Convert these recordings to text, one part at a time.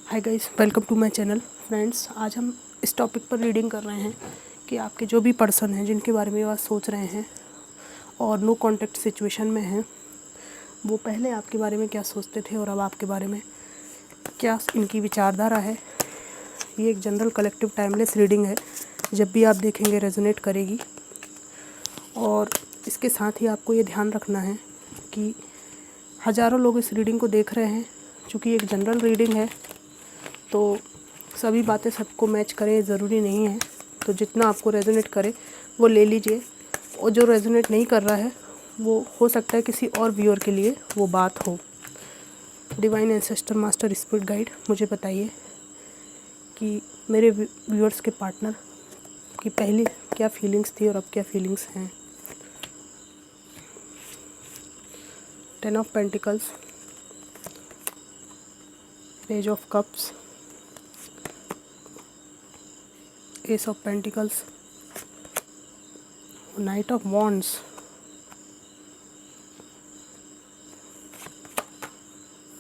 Hi guys, welcome to my channel. Friends, आज हम इस टॉपिक पर रीडिंग कर रहे हैं कि आपके जो भी पर्सन हैं जिनके बारे में आप सोच रहे हैं और नो कॉन्टैक्ट सिचुएशन में हैं, वो पहले आपके बारे में क्या सोचते थे और अब आपके बारे में क्या इनकी विचारधारा है। ये एक जनरल कलेक्टिव टाइमलेस रीडिंग है, जब भी आप देखेंगे रेजोनेट करेगी। और इसके साथ ही आपको ये ध्यान रखना है कि हज़ारों लोग इस रीडिंग को देख रहे हैं। चूँकि एक जनरल रीडिंग है तो सभी बातें सबको मैच करें ज़रूरी नहीं है, तो जितना आपको रेजोनेट करे वो ले लीजिए, और जो रेजोनेट नहीं कर रहा है वो हो सकता है किसी और व्यूअर के लिए वो बात हो। Divine ancestor, master, spirit guide, मुझे बताइए कि मेरे व्यूअर्स के पार्टनर की पहली क्या फीलिंग्स थी और अब क्या फीलिंग्स हैं। 10 of pentacles, page of cups, S of pentacles, night of wands,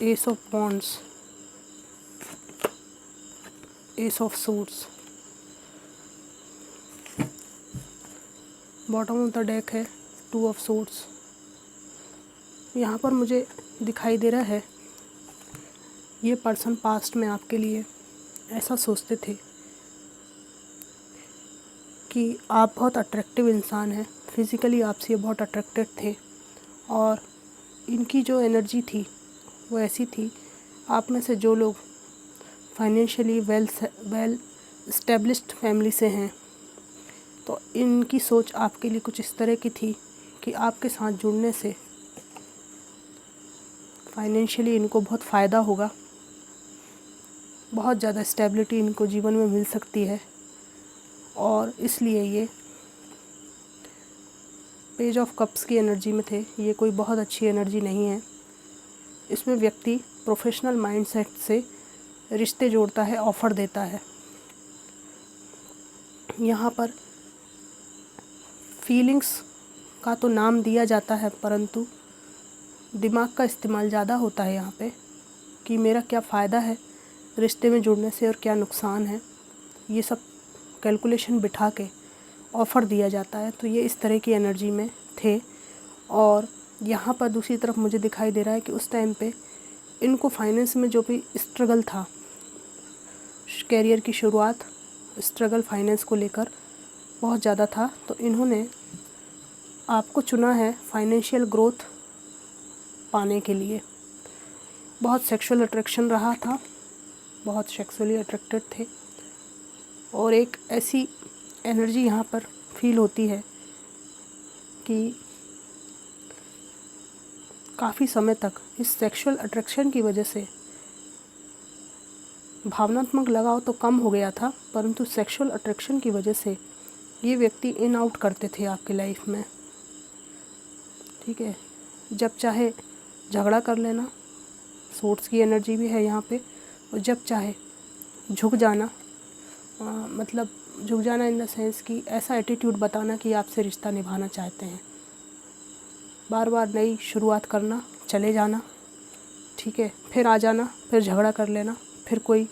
S of wands, S of suits. Bottom of the deck है 2 ऑफ सूट्स। यहाँ पर मुझे दिखाई दे रहा है ये पर्सन पास्ट में आपके लिए ऐसा सोचते थे कि आप बहुत अट्रैक्टिव इंसान हैं, फिज़िकली आपसे बहुत अट्रैक्टेड थे, और इनकी जो एनर्जी थी वो ऐसी थी, आप में से जो लोग फाइनेंशियली वेल एस्टेब्लिश्ड फैमिली से हैं तो इनकी सोच आपके लिए कुछ इस तरह की थी कि आपके साथ जुड़ने से फाइनेंशियली इनको बहुत फ़ायदा होगा, बहुत ज़्यादा स्टेबिलिटी इनको जीवन में मिल सकती है। और इसलिए ये पेज ऑफ कप्स की एनर्जी में थे। ये कोई बहुत अच्छी एनर्जी नहीं है। इसमें व्यक्ति प्रोफेशनल माइंडसेट से रिश्ते जोड़ता है, ऑफ़र देता है। यहाँ पर फीलिंग्स का तो नाम दिया जाता है, परंतु दिमाग का इस्तेमाल ज़्यादा होता है यहाँ पे कि मेरा क्या फ़ायदा है रिश्ते में जुड़ने से और क्या नुकसान है। ये सब कैलकुलेशन बिठा के ऑफ़र दिया जाता है। तो ये इस तरह की एनर्जी में थे। और यहाँ पर दूसरी तरफ मुझे दिखाई दे रहा है कि उस टाइम पे इनको फाइनेंस में जो भी स्ट्रगल था, कैरियर की शुरुआत स्ट्रगल फाइनेंस को लेकर बहुत ज़्यादा था, तो इन्होंने आपको चुना है फाइनेंशियल ग्रोथ पाने के लिए। बहुत सेक्सुअल अट्रैक्शन रहा था, बहुत सेक्सुअली अट्रैक्टेड थे, और एक ऐसी एनर्जी यहाँ पर फील होती है कि काफ़ी समय तक इस सेक्सुअल अट्रैक्शन की वजह से भावनात्मक लगाव तो कम हो गया था, परंतु सेक्सुअल अट्रैक्शन की वजह से ये व्यक्ति इन आउट करते थे आपकी लाइफ में। ठीक है, जब चाहे झगड़ा कर लेना, सोर्स की एनर्जी भी है यहाँ पे, और जब चाहे झुक जाना, मतलब झुक जाना इन द सेंस कि ऐसा एटीट्यूड बताना कि आपसे रिश्ता निभाना चाहते हैं, बार बार नई शुरुआत करना, चले जाना, ठीक है, फिर आ जाना, फिर झगड़ा कर लेना, फिर कोई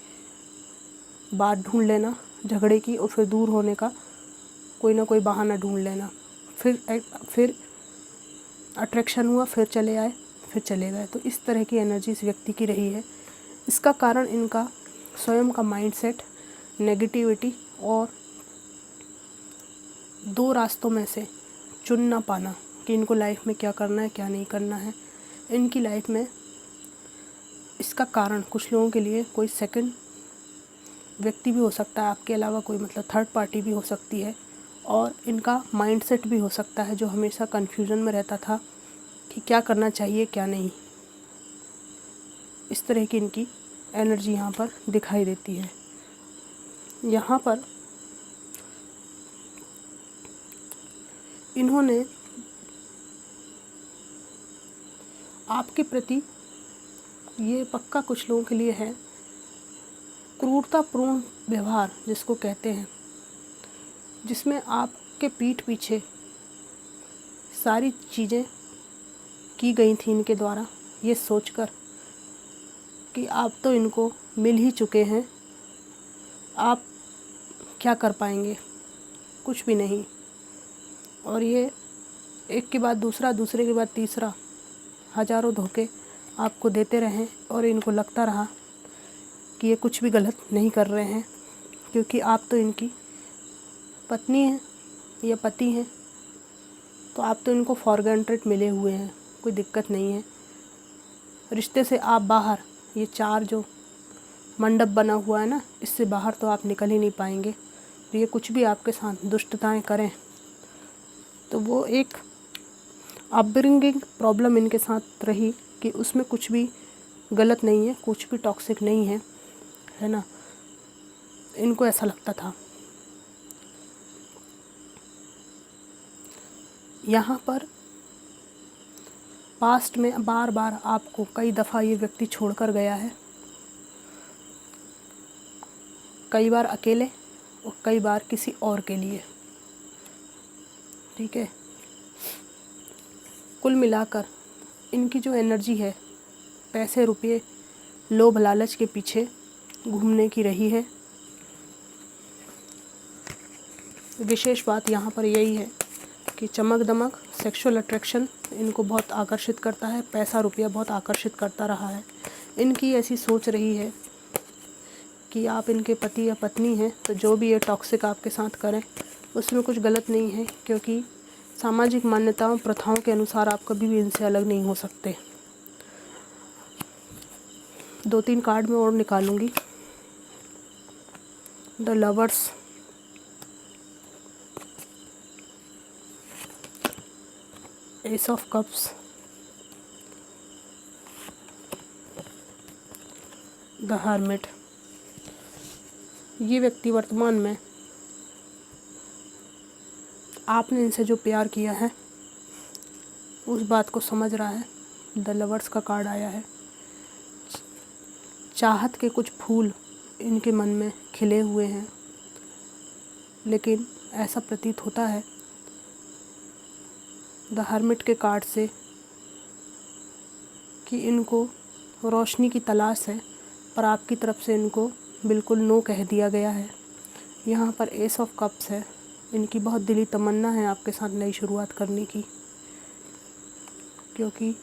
बात ढूंढ लेना झगड़े की, और फिर दूर होने का कोई ना कोई बहाना ढूंढ लेना, फिर अट्रैक्शन हुआ, फिर चले आए, फिर चले गए। तो इस तरह की एनर्जी इस व्यक्ति की रही है। इसका कारण इनका स्वयं का माइंडसेट, नेगेटिविटी, और 2 रास्तों में से चुन ना पाना कि इनको लाइफ में क्या करना है, क्या नहीं करना है। इनकी लाइफ में इसका कारण कुछ लोगों के लिए कोई सेकंड व्यक्ति भी हो सकता है आपके अलावा, कोई मतलब थर्ड पार्टी भी हो सकती है, और इनका माइंडसेट भी हो सकता है जो हमेशा कन्फ्यूजन में रहता था कि क्या करना चाहिए क्या नहीं। इस तरह की इनकी एनर्जी यहाँ पर दिखाई देती है। यहाँ पर इन्होंने आपके प्रति, ये पक्का कुछ लोगों के लिए है, क्रूरतापूर्ण व्यवहार जिसको कहते हैं, जिसमें आपके पीठ पीछे सारी चीज़ें की गई थी इनके द्वारा, ये सोचकर कि आप तो इनको मिल ही चुके हैं, आप क्या कर पाएंगे? कुछ भी नहीं। और ये एक के बाद दूसरा, दूसरे के बाद तीसरा, हज़ारों धोखे आपको देते रहें और इनको लगता रहा कि ये कुछ भी गलत नहीं कर रहे हैं, क्योंकि आप तो इनकी पत्नी हैं या पति हैं, तो आप तो इनको फॉर ग्रांटेड मिले हुए हैं, कोई दिक्कत नहीं है। रिश्ते से आप बाहर, ये 4 जो मंडप बना हुआ है ना, इससे बाहर तो आप निकल ही नहीं पाएंगे। तो ये कुछ भी आपके साथ दुष्टताएं करें तो वो एक अपब्रिंगिंग प्रॉब्लम इनके साथ रही कि उसमें कुछ भी गलत नहीं है, कुछ भी टॉक्सिक नहीं है ना। इनको ऐसा लगता था। यहाँ पर पास्ट में बार बार आपको कई दफ़ा ये व्यक्ति छोड़कर गया है, कई बार अकेले और कई बार किसी और के लिए। ठीक है, कुल मिलाकर इनकी जो एनर्जी है पैसे रुपये लोभ लालच के पीछे घूमने की रही है। विशेष बात यहाँ पर यही है कि चमक दमक, सेक्सुअल अट्रैक्शन इनको बहुत आकर्षित करता है, पैसा रुपया बहुत आकर्षित करता रहा है। इनकी ऐसी सोच रही है कि आप इनके पति या पत्नी हैं, तो जो भी ये टॉक्सिक आपके साथ करें उसमें कुछ गलत नहीं है, क्योंकि सामाजिक मान्यताओं प्रथाओं के अनुसार आप कभी भी इनसे अलग नहीं हो सकते। 2-3 कार्ड में और निकालूंगी। The lovers, ace of cups, the hermit. ये व्यक्ति वर्तमान में आपने इनसे जो प्यार किया है उस बात को समझ रहा है। द लवर्स का कार्ड आया है। चाहत के कुछ फूल इनके मन में खिले हुए हैं, लेकिन ऐसा प्रतीत होता है द हर्मिट के कार्ड से कि इनको रोशनी की तलाश है, पर आपकी तरफ से इनको बिल्कुल नो कह दिया गया है। यहाँ पर एस ऑफ कप्स है। इनकी बहुत दिली तमन्ना है आपके साथ नई शुरुआत करने की, क्योंकि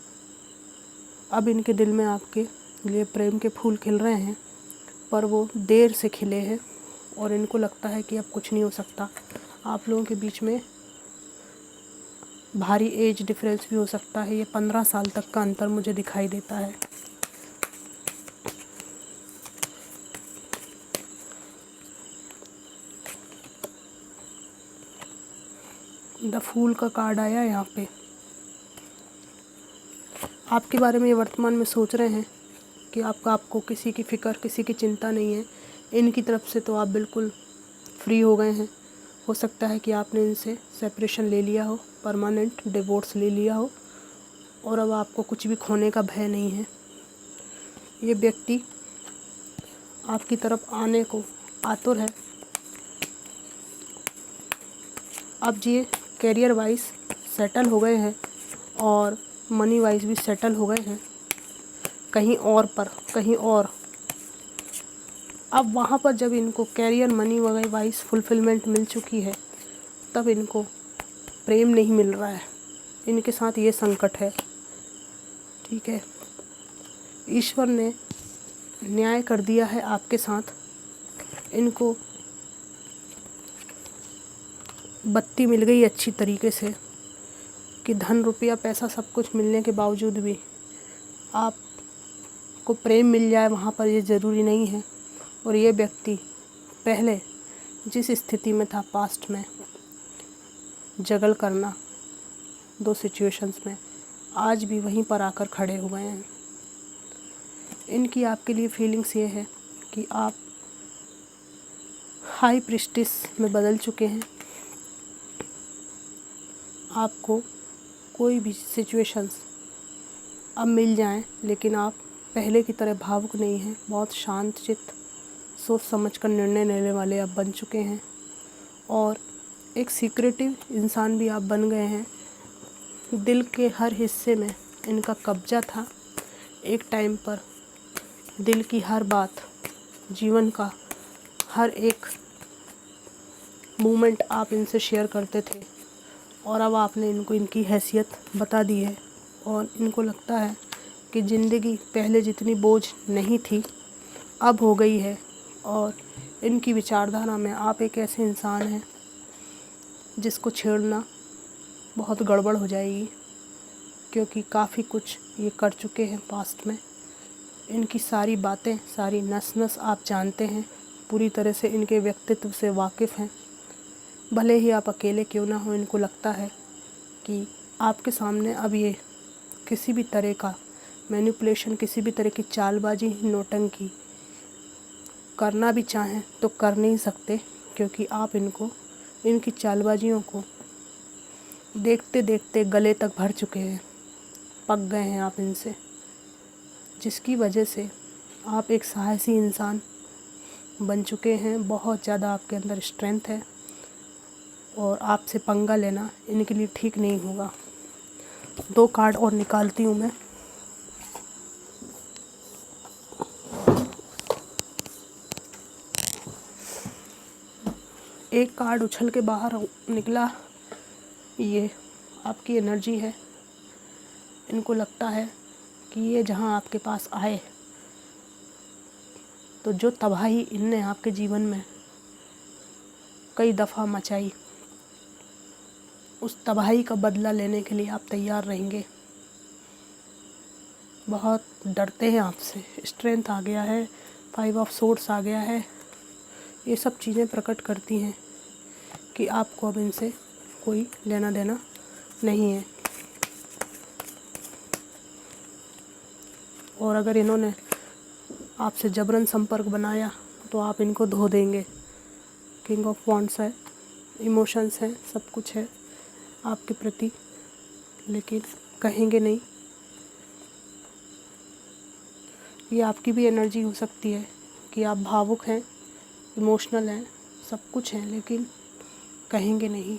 अब इनके दिल में आपके लिए प्रेम के फूल खिल रहे हैं, पर वो देर से खिले हैं और इनको लगता है कि अब कुछ नहीं हो सकता। आप लोगों के बीच में भारी एज डिफरेंस भी हो सकता है। ये 15 साल तक का अंतर मुझे दिखाई देता है। द फूल का कार्ड आया यहाँ पे। आपके बारे में ये वर्तमान में सोच रहे हैं कि आपको किसी की फ़िक्र, किसी की चिंता नहीं है। इनकी तरफ से तो आप बिल्कुल फ्री हो गए हैं। हो सकता है कि आपने इनसे सेपरेशन ले लिया हो, परमानेंट डिवोर्स ले लिया हो, और अब आपको कुछ भी खोने का भय नहीं है। ये व्यक्ति आपकी तरफ आने को आतुर है। अब ये कैरियर वाइज सेटल हो गए हैं और मनी वाइज भी सेटल हो गए हैं कहीं और। अब वहाँ पर जब इनको कैरियर, मनी वगैरह वाइज फुलफिलमेंट मिल चुकी है, तब इनको प्रेम नहीं मिल रहा है। इनके साथ ये संकट है। ठीक है, ईश्वर ने न्याय कर दिया है आपके साथ। इनको बत्ती मिल गई अच्छी तरीके से कि धन रुपया पैसा सब कुछ मिलने के बावजूद भी आपको प्रेम मिल जाए वहाँ पर ये ज़रूरी नहीं है। और ये व्यक्ति पहले जिस स्थिति में था पास्ट में, जगल करना 2 सिचुएशंस में, आज भी वहीं पर आकर खड़े हुए हैं। इनकी आपके लिए फीलिंग्स ये है कि आप हाई प्रिस्टिस में बदल चुके हैं। आपको कोई भी सिचुएशंस अब मिल जाएं, लेकिन आप पहले की तरह भावुक नहीं हैं। बहुत शांत चित्त, सोच समझ कर निर्णय लेने वाले आप बन चुके हैं, और एक सीक्रेटिव इंसान भी आप बन गए हैं। दिल के हर हिस्से में इनका कब्जा था। एक टाइम पर दिल की हर बात जीवन का हर एक मोमेंट आप इनसे शेयर करते थे और अब आपने इनको इनकी हैसियत बता दी है और इनको लगता है कि ज़िंदगी पहले जितनी बोझ नहीं थी अब हो गई है। और इनकी विचारधारा में आप एक ऐसे इंसान हैं जिसको छेड़ना बहुत गड़बड़ हो जाएगी, क्योंकि काफ़ी कुछ ये कर चुके हैं पास्ट में। इनकी सारी बातें, सारी नस नस आप जानते हैं, पूरी तरह से इनके व्यक्तित्व से वाकिफ़ हैं। भले ही आप अकेले क्यों ना हो, इनको लगता है कि आपके सामने अब ये किसी भी तरह का मैनिपुलेशन, किसी भी तरह की चालबाजी, नौटंकी करना भी चाहें तो कर नहीं सकते, क्योंकि आप इनको, इनकी चालबाजियों को देखते देखते गले तक भर चुके हैं, पक गए हैं आप इनसे, जिसकी वजह से आप एक साहसी इंसान बन चुके हैं। बहुत ज़्यादा आपके अंदर स्ट्रेंथ है और आपसे पंगा लेना इनके लिए ठीक नहीं होगा। 2 कार्ड और निकालती हूँ मैं। एक कार्ड उछल के बाहर निकला, ये आपकी एनर्जी है। इनको लगता है कि ये जहाँ आपके पास आए तो जो तबाही इनने आपके जीवन में कई दफ़ा मचाई, उस तबाही का बदला लेने के लिए आप तैयार रहेंगे। बहुत डरते हैं आपसे, स्ट्रेंथ आ गया है, 5 ऑफ सोर्ड्स आ गया है। ये सब चीज़ें प्रकट करती हैं कि आपको अब इनसे कोई लेना देना नहीं है। और अगर इन्होंने आपसे जबरन संपर्क बनाया तो आप इनको धो देंगे। किंग ऑफ वॉन्ड्स है, इमोशंस हैं, सब कुछ है आपके प्रति, लेकिन कहेंगे नहीं। ये आपकी भी एनर्जी हो सकती है कि आप भावुक हैं, इमोशनल हैं, सब कुछ हैं, लेकिन कहेंगे नहीं।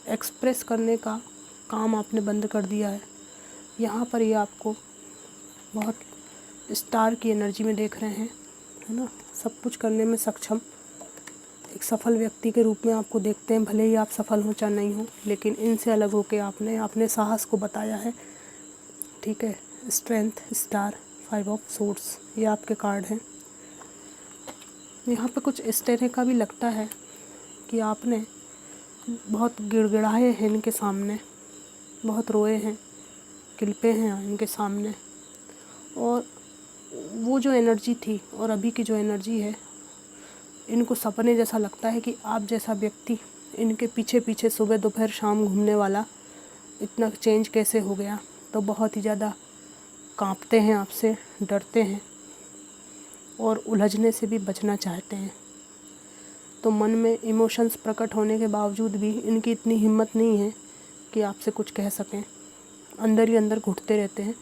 एक्सप्रेस करने का काम आपने बंद कर दिया है। यहाँ पर ये आपको बहुत स्टार की एनर्जी में देख रहे हैं, है ना, सब कुछ करने में सक्षम एक सफल व्यक्ति के रूप में आपको देखते हैं। भले ही आप सफल हो चाहे नहीं हो, लेकिन इनसे अलग होकर आपने अपने साहस को बताया है। ठीक है, स्ट्रेंथ, स्टार, 5 ऑफ सोर्ड्स, ये आपके कार्ड हैं। यहाँ पे कुछ इस तरह का भी लगता है कि आपने बहुत गिड़गिड़ाए हैं इनके सामने, बहुत रोए हैं, किल्पे हैं इनके सामने। और वो जो एनर्जी थी और अभी की जो एनर्जी है, इनको सपने जैसा लगता है कि आप जैसा व्यक्ति इनके पीछे पीछे सुबह दोपहर शाम घूमने वाला इतना चेंज कैसे हो गया। तो बहुत ही ज़्यादा कांपते हैं आपसे, डरते हैं और उलझने से भी बचना चाहते हैं। तो मन में इमोशंस प्रकट होने के बावजूद भी इनकी इतनी हिम्मत नहीं है कि आपसे कुछ कह सकें, अंदर ही अंदर घुटते रहते हैं।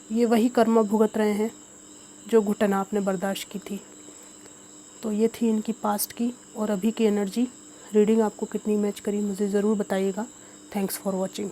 ये वही कर्म भुगत रहे हैं जो घुटन आपने बर्दाश्त की थी। तो ये थी इनकी पास्ट की और अभी की एनर्जी। रीडिंग आपको कितनी मैच करी मुझे ज़रूर बताइएगा। Thanks for watching.